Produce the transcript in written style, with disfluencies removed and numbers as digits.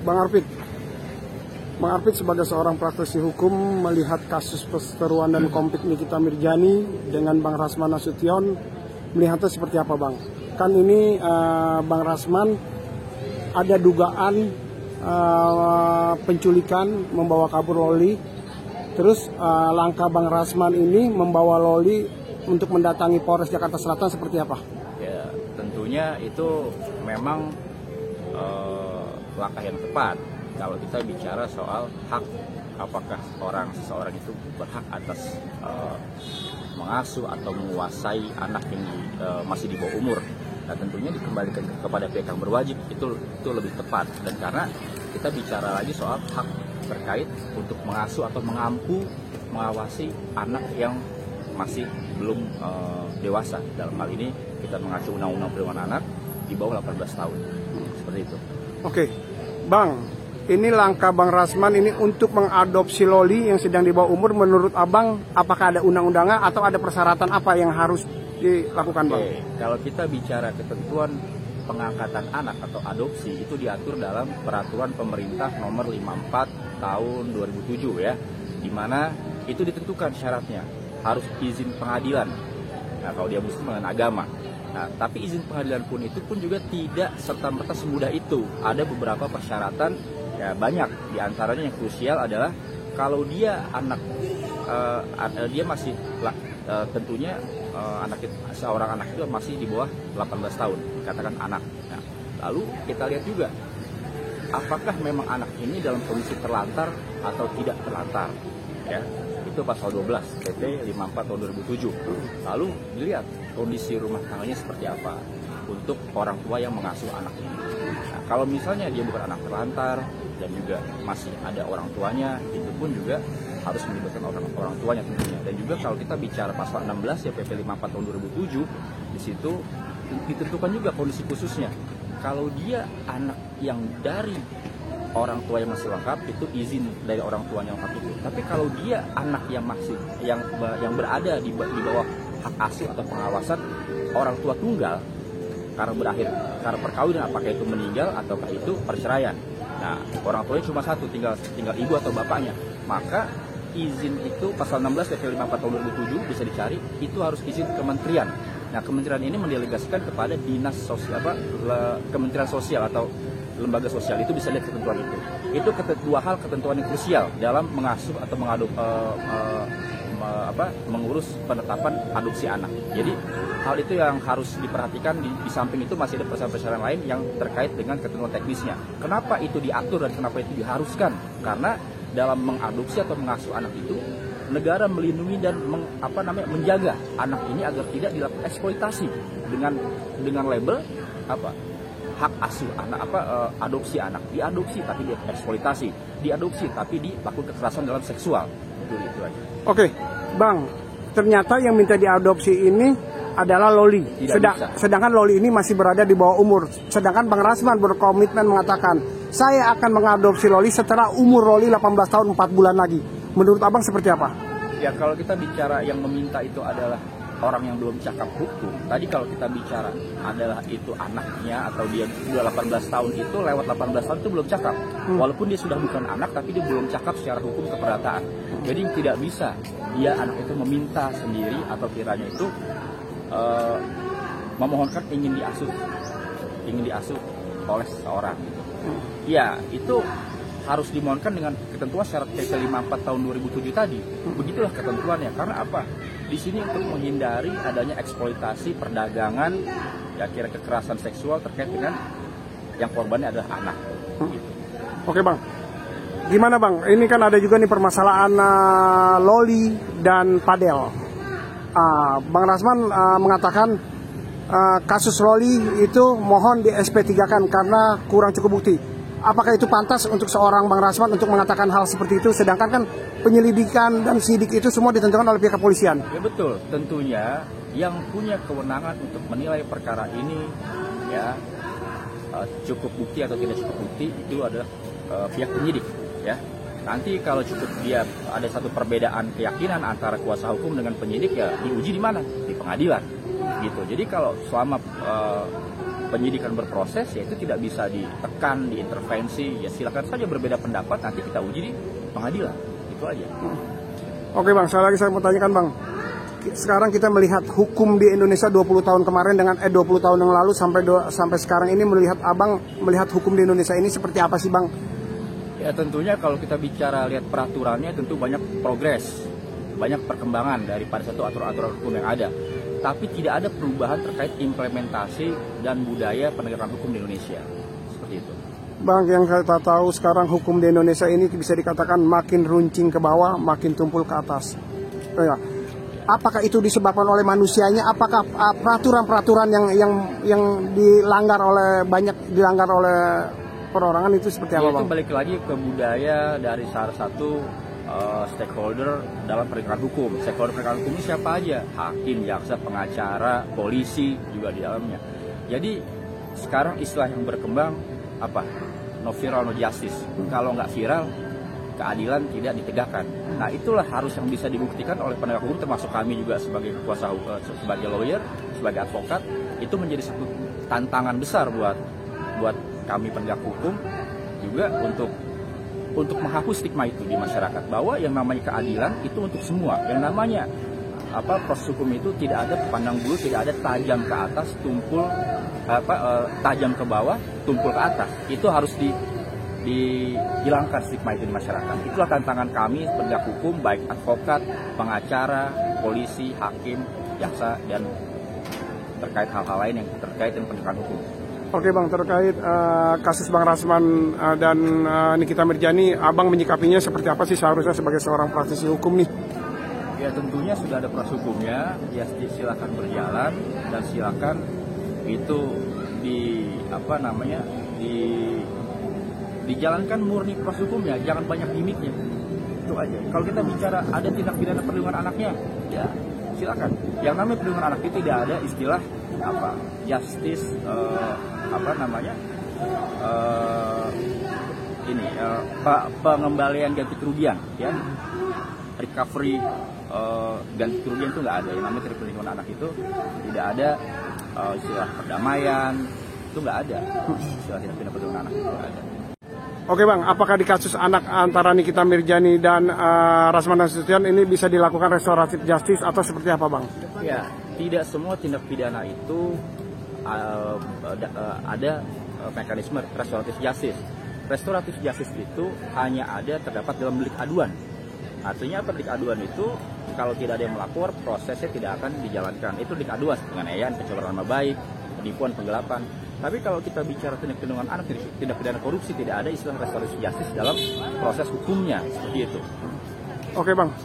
Bang Arvid, sebagai seorang praktisi hukum melihat kasus perseteruan dan konflik Nikita Mirzani dengan Bang Rasman Nasution, melihatnya seperti apa Bang? Kan ini Bang Rasman ada dugaan penculikan membawa kabur Loli, terus langkah Bang Rasman ini membawa Loli untuk mendatangi Polres Jakarta Selatan seperti apa? Ya, tentunya itu memang langkah yang tepat kalau kita bicara soal hak, apakah seseorang itu berhak atas mengasuh atau menguasai anak yang masih di bawah umur. Nah, tentunya dikembalikan kepada pihak yang berwajib itu lebih tepat, dan karena kita bicara lagi soal hak terkait untuk mengasuh atau mengawasi anak yang masih belum dewasa. Dalam hal ini kita mengacu Undang-Undang Perlindungan Anak di bawah 18 tahun. Seperti itu. Oke, Bang, ini langkah Bang Rasman ini untuk mengadopsi Loli yang sedang di bawah umur, menurut Abang apakah ada undang-undangnya atau ada persyaratan apa yang harus dilakukan Bang? Oke, kalau kita bicara ketentuan pengangkatan anak atau adopsi itu diatur dalam Peraturan Pemerintah Nomor 54 Tahun 2007 ya, di mana itu ditentukan syaratnya harus izin pengadilan. Nah, kalau dia Muslim dengan agama. Nah, tapi izin pengadilan pun itu pun juga tidak serta-merta semudah itu. Ada beberapa persyaratan, ya banyak. Di antaranya yang krusial adalah kalau dia dia masih tentunya seorang anak itu masih di bawah 18 tahun, dikatakan anak. Nah, lalu kita lihat juga apakah memang anak ini dalam kondisi terlantar atau tidak terlantar, ya. Itu pasal 12 PP 54 tahun 2007. Lalu dilihat kondisi rumah tangganya seperti apa untuk orang tua yang mengasuh anak ini. Nah, kalau misalnya dia bukan anak terlantar dan juga masih ada orang tuanya, itu pun juga harus melibatkan orang tuanya tentunya. Dan juga kalau kita bicara pasal 16 ya PP 54 tahun 2007, di situ ditentukan juga kondisi khususnya. Kalau dia anak yang dari orang tua yang masih lengkap, itu izin dari orang tuanya lengkap itu. Tapi kalau dia anak yang masih yang berada di bawah hak asuh atau pengawasan orang tua tunggal karena perkawinan, apakah itu meninggal ataukah itu perceraian. Nah, orang tuanya cuma satu, tinggal ibu atau bapaknya. Maka izin itu pasal 16 PP 54 tahun 2007 bisa dicari, itu harus izin kementerian. Nah, kementerian ini mendelegasikan kepada dinas sosial kementerian sosial atau lembaga sosial, itu bisa lihat ketentuan itu. Itu dua hal ketentuan yang krusial dalam mengasuh atau mengurus penetapan adopsi anak. Jadi hal itu yang harus diperhatikan. Di samping itu masih ada persyaratan lain yang terkait dengan ketentuan teknisnya. Kenapa itu diatur dan kenapa itu diharuskan? Karena dalam mengadopsi atau mengasuh anak itu, negara melindungi dan menjaga anak ini agar tidak dilakukan eksploitasi dengan label hak asuh anak, adopsi anak, diadopsi tapi dieksploitasi, diadopsi tapi dilakukan kekerasan dalam seksual. Itu aja. Oke, Bang, ternyata yang minta diadopsi ini adalah Loli. Sedangkan Loli ini masih berada di bawah umur. Sedangkan Bang Rasman berkomitmen mengatakan, saya akan mengadopsi Loli setelah umur Loli 18 tahun 4 bulan lagi. Menurut Abang seperti apa? Ya, kalau kita bicara yang meminta itu adalah orang yang belum cakap hukum. Tadi kalau kita bicara adalah itu anaknya atau dia sudah 18 tahun, itu lewat 18 tahun itu belum cakap. Walaupun dia sudah bukan anak, tapi dia belum cakap secara hukum keperataan. Jadi tidak bisa dia anak itu meminta sendiri atau kiranya itu memohonkan ingin diasuh oleh seseorang. Ya, itu harus dimohonkan dengan ketentuan syarat PP 54 tahun 2007 tadi. Begitulah ketentuannya. Karena apa? Di sini untuk menghindari adanya eksploitasi, perdagangan, ya kira kekerasan seksual terkait dengan yang korbannya adalah anak. Gitu. Oke Bang, gimana Bang? Ini kan ada juga nih permasalahan Loli dan Padel. Bang Rasman mengatakan kasus Loli itu mohon di SP3-kan karena kurang cukup bukti. Apakah itu pantas untuk seorang Bang Rasman untuk mengatakan hal seperti itu, sedangkan kan penyelidikan dan sidik itu semua ditentukan oleh pihak kepolisian? Ya betul, tentunya yang punya kewenangan untuk menilai perkara ini ya cukup bukti atau tidak cukup bukti itu adalah pihak penyidik ya. Nanti kalau cukup dia ada satu perbedaan keyakinan antara kuasa hukum dengan penyidik, ya diuji di mana? Di pengadilan gitu. Jadi kalau selama penyidikan berproses, ya itu tidak bisa ditekan, diintervensi. Ya silakan saja berbeda pendapat, nanti kita uji di pengadilan. Itu aja. Oke Bang, saya mau tanyakan Bang. Sekarang kita melihat hukum di Indonesia 20 tahun kemarin dengan 20 tahun yang lalu sampai sekarang ini, Abang melihat hukum di Indonesia ini seperti apa sih Bang? Ya tentunya kalau kita bicara lihat peraturannya tentu banyak progres, banyak perkembangan daripada satu aturan-aturan hukum yang ada. Tapi tidak ada perubahan terkait implementasi dan budaya penegakan hukum di Indonesia. Seperti itu. Bang, yang kita tahu sekarang hukum di Indonesia ini bisa dikatakan makin runcing ke bawah, makin tumpul ke atas. Ya. Apakah itu disebabkan oleh manusianya? Apakah peraturan-peraturan yang dilanggar oleh perorangan itu seperti apa, Bang? Itu balik lagi ke budaya dari salah satu stakeholder dalam penegakan hukum. Stakeholder penegakan hukum ini siapa aja? Hakim, jaksa, pengacara, polisi juga di dalamnya. Jadi sekarang istilah yang berkembang apa? No viral, no justice. Kalau nggak viral, keadilan tidak ditegakkan. Nah itulah harus yang bisa dibuktikan oleh penegak hukum, termasuk kami juga sebagai kuasa hukum, sebagai lawyer, sebagai advokat. Itu menjadi satu tantangan besar buat kami penegak hukum juga untuk menghapus stigma itu di masyarakat, bahwa yang namanya keadilan itu untuk semua. Yang namanya proses hukum itu tidak ada pandang bulu, tidak ada tajam ke atas, tumpul tajam ke bawah, tumpul ke atas. Itu harus dihilangkan stigma itu di masyarakat. Itulah tantangan kami penegak hukum, baik advokat, pengacara, polisi, hakim, jaksa, dan terkait hal-hal lain yang terkait dengan penegakan hukum. Oke Bang, terkait kasus Bang Rasman dan Nikita Mirjani, Abang menyikapinya seperti apa sih seharusnya sebagai seorang praktisi hukum nih? Ya tentunya sudah ada proses hukumnya, ya silakan berjalan dan silakan itu dijalankan murni proses hukumnya, jangan banyak gimmicknya. Itu aja. Kalau kita bicara ada tindak pidana perlindungan anaknya, ya silakan. Yang namanya perlindungan anak itu tidak ada istilah justice pengembalian ganti kerugian, ya recovery ganti kerugian itu nggak ada. Yang namanya perlindungan anak itu tidak ada istilah perdamaian, itu nggak ada. Istilah tindak pidana perlindungan anak itu nggak ada. Oke Bang, apakah di kasus anak antara Nikita Mirjani dan Rasman Nasution ini bisa dilakukan restoratif justice atau seperti apa Bang? Ya, tidak semua tindak pidana itu ada mekanisme restoratif justice. Restoratif justice itu hanya terdapat dalam delik aduan. Artinya delik aduan itu kalau tidak ada yang melapor, prosesnya tidak akan dijalankan. Itu delik aduan, penganiayaan, pencemaran nama baik, penipuan, penggelapan. Tapi kalau kita bicara tindak pidana anak, tindak pidana korupsi, tidak ada istilah restoratif justice dalam proses hukumnya, seperti itu. Oke Bang,